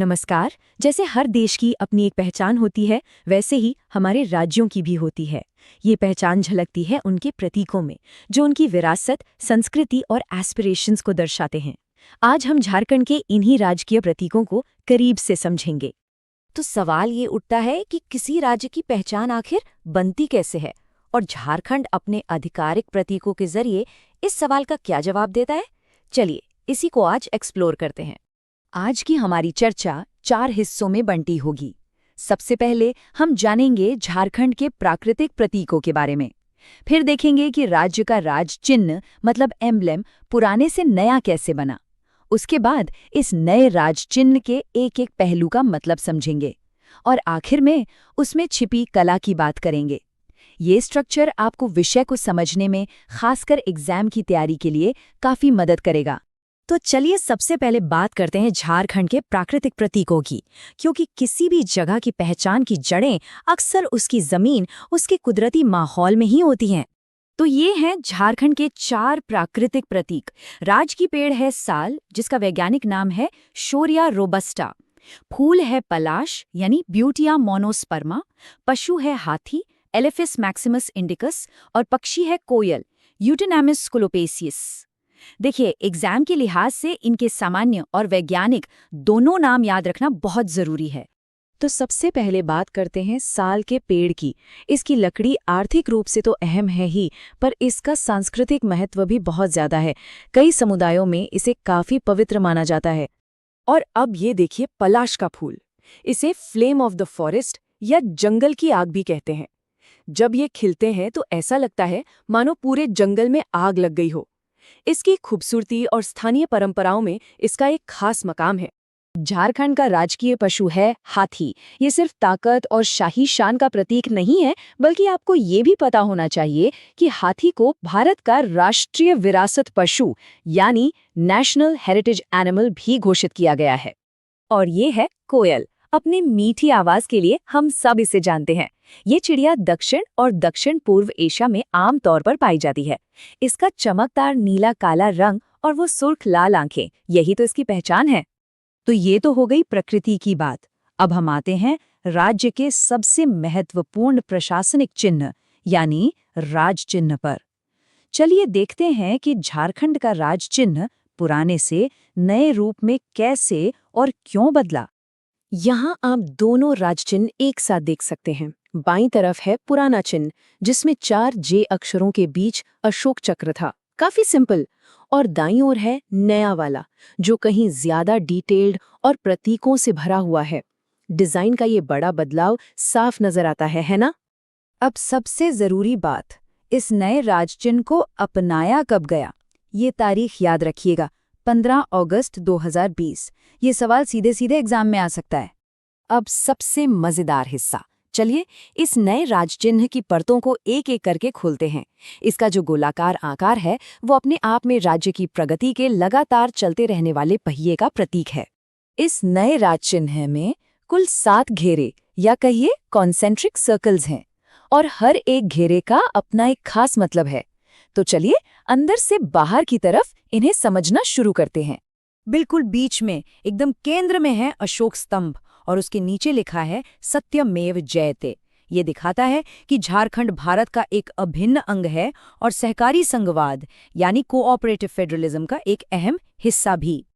नमस्कार। जैसे हर देश की अपनी एक पहचान होती है, वैसे ही हमारे राज्यों की भी होती है। ये पहचान झलकती है उनके प्रतीकों में, जो उनकी विरासत, संस्कृति और एस्पिरेशंस को दर्शाते हैं। आज हम झारखंड के इन्हीं राजकीय प्रतीकों को करीब से समझेंगे। तो सवाल ये उठता है कि किसी राज्य की पहचान आखिर बनती कैसे है, और झारखंड अपने आधिकारिक प्रतीकों के जरिए इस सवाल का क्या जवाब देता है। चलिए इसी को आज एक्सप्लोर करते हैं। आज की हमारी चर्चा 4 हिस्सों में बंटी होगी। सबसे पहले हम जानेंगे झारखंड के प्राकृतिक प्रतीकों के बारे में। फिर देखेंगे कि राज्य का राज चिन्ह मतलब एम्ब्लेम पुराने से नया कैसे बना। उसके बाद इस नए राज चिन्ह के एक-एक पहलू का मतलब समझेंगे। और आखिर में उसमें छिपी कला की बात करेंगे। ये स्ट्रक्चर आपको विषय को समझने में, खासकर एग्जाम की तैयारी के लिए, काफी मदद करेगा। तो चलिए सबसे पहले बात करते हैं झारखंड के प्राकृतिक प्रतीकों की, क्योंकि किसी भी जगह की पहचान की जड़ें अक्सर उसकी जमीन, उसके कुदरती माहौल में ही होती हैं। तो ये हैं झारखंड के 4 प्राकृतिक प्रतीक। राज की पेड़ है साल, जिसका वैज्ञानिक नाम है शोरिया रोबस्टा। फूल है पलाश यानी ब्यूटिया मोनोस्पर्मा। पशु है हाथी, एलेफिस मैक्सिमस इंडिकस। और पक्षी है कोयल, यूटेनामिस स्कुलोपेसियस। देखिए, एग्जाम के लिहाज से इनके सामान्य और वैज्ञानिक दोनों नाम याद रखना बहुत जरूरी है। तो सबसे पहले बात करते हैं साल के पेड़ की। इसकी लकड़ी आर्थिक रूप से तो अहम है ही, पर इसका सांस्कृतिक महत्व भी बहुत ज्यादा है। कई समुदायों में इसे काफी पवित्र माना जाता है। और अब ये देखिए पलाश का फूल। इसे फ्लेम ऑफ द फॉरेस्ट या जंगल की आग भी कहते हैं। जब ये खिलते हैं तो ऐसा लगता है मानो पूरे जंगल में आग लग गई हो। इसकी खूबसूरती और स्थानीय परंपराओं में इसका एक खास मकाम है। झारखंड का राजकीय पशु है हाथी। ये सिर्फ ताकत और शाही शान का प्रतीक नहीं है, बल्कि आपको ये भी पता होना चाहिए कि हाथी को भारत का राष्ट्रीय विरासत पशु यानी नेशनल हेरिटेज एनिमल भी घोषित किया गया है। और ये है कोयल। अपनी मीठी आवाज के लिए हम सब इसे जानते हैं। ये चिड़िया दक्षिण और दक्षिण पूर्व एशिया में आम तौर पर पाई जाती है। इसका चमकदार नीला काला रंग और वो सुर्ख लाल आंखें, यही तो इसकी पहचान है। तो ये तो हो गई प्रकृति की बात। अब हम आते हैं राज्य के सबसे महत्वपूर्ण प्रशासनिक चिन्ह यानी राज चिन्ह पर। चलिए देखते हैं कि झारखंड का राज चिन्ह पुराने से नए रूप में कैसे और क्यों बदला। यहाँ आप दोनों राज चिन्ह एक साथ देख सकते हैं। बाईं तरफ है पुराना चिन्ह, जिसमें 4 जे अक्षरों के बीच अशोक चक्र था, काफी सिंपल। और दाईं ओर है नया वाला, जो कहीं ज्यादा डिटेल्ड और प्रतीकों से भरा हुआ है। डिजाइन का ये बड़ा बदलाव साफ नजर आता है ना? अब सबसे जरूरी बात, इस नए राज चिन्ह को अपनाया कब गया? ये तारीख याद रखिएगा, 15 अगस्त 2020। ये सवाल सीधे सीधे एग्जाम में आ सकता है। अब सबसे मजेदार हिस्सा, चलिए इस नए राज चिन्ह की परतों को एक एक करके खोलते हैं। इसका जो गोलाकार आकार है, वो अपने आप में राज्य की प्रगति के लगातार चलते रहने वाले पहिए का प्रतीक है। इस नए राज चिन्ह में कुल 7 घेरे या कहिए कॉन्सेंट्रिक सर्कल्स हैं, और हर एक घेरे का अपना एक खास मतलब है। तो चलिए अंदर से बाहर की तरफ इन्हें समझना शुरू करते हैं। बिल्कुल बीच में, एकदम केंद्र में है अशोक स्तंभ, और उसके नीचे लिखा है सत्यमेव जयते। ये दिखाता है कि झारखंड भारत का एक अभिन्न अंग है और सहकारी संघवाद यानी कोऑपरेटिव फेडरलिज्म का एक अहम हिस्सा भी।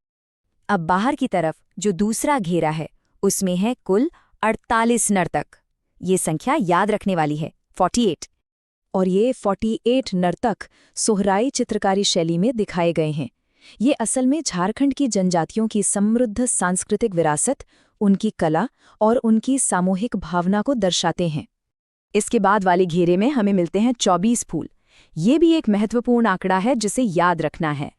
अब बाहर की तरफ जो दूसरा घेरा है, उसमें है कुल 48 नर्तक। ये संख्या याद रखने वाली है, 48। और ये 48 नर्तक सोहराई चित्रकारी शैली में दिखाए गए हैं। ये असल में झारखंड की जनजातियों की समृद्ध सांस्कृतिक विरासत, उनकी कला और उनकी सामूहिक भावना को दर्शाते हैं। इसके बाद वाले घेरे में हमें मिलते हैं 24 फूल। ये भी एक महत्वपूर्ण आंकड़ा है जिसे याद रखना है।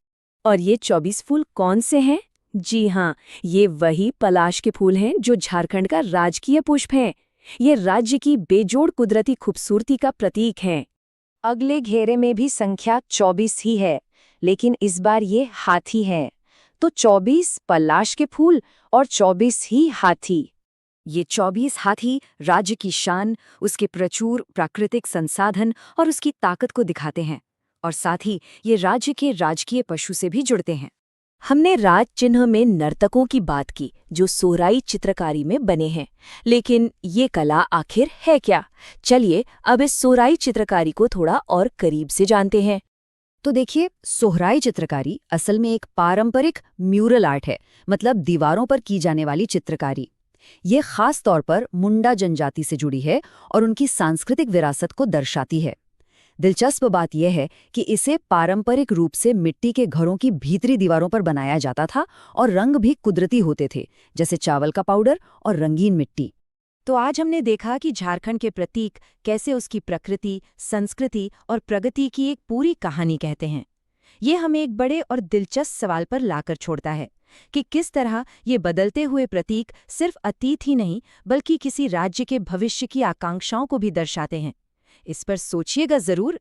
और ये 24 फूल कौन से हैं? जी हाँ, ये वही पलाश के फूल हैं जो झारखंड का राजकीय पुष्प हैं। ये राज्य की बेजोड़ कुदरती खूबसूरती का प्रतीक हैं। अगले घेरे में भी संख्या 24 ही है, लेकिन इस बार ये हाथी है। तो 24 पलाश के फूल और 24 ही हाथी। ये 24 हाथी राज्य की शान, उसके प्रचुर प्राकृतिक संसाधन और उसकी ताकत को दिखाते हैं। और साथ ही ये राज्य के राजकीय पशु से भी जुड़ते हैं। हमने राज चिन्ह में नर्तकों की बात की जो सोहराई चित्रकारी में बने हैं, लेकिन ये कला आखिर है क्या? चलिए अब इस सोहराई चित्रकारी को थोड़ा और करीब से जानते हैं। तो देखिए, सोहराई चित्रकारी असल में एक पारंपरिक म्यूरल आर्ट है, मतलब दीवारों पर की जाने वाली चित्रकारी। ये खास तौर पर मुंडा जनजाति से जुड़ी है और उनकी सांस्कृतिक विरासत को दर्शाती है। दिलचस्प बात यह है कि इसे पारंपरिक रूप से मिट्टी के घरों की भीतरी दीवारों पर बनाया जाता था और रंग भी कुदरती होते थे, जैसे चावल का पाउडर और रंगीन मिट्टी। तो आज हमने देखा कि झारखंड के प्रतीक कैसे उसकी प्रकृति, संस्कृति और प्रगति की एक पूरी कहानी कहते हैं। ये हमें एक बड़े और दिलचस्प सवाल पर लाकर छोड़ता है कि किस तरह ये बदलते हुए प्रतीक सिर्फ अतीत ही नहीं बल्कि किसी राज्य के भविष्य की आकांक्षाओं को भी दर्शाते हैं। इस पर सोचिएगा जरूर।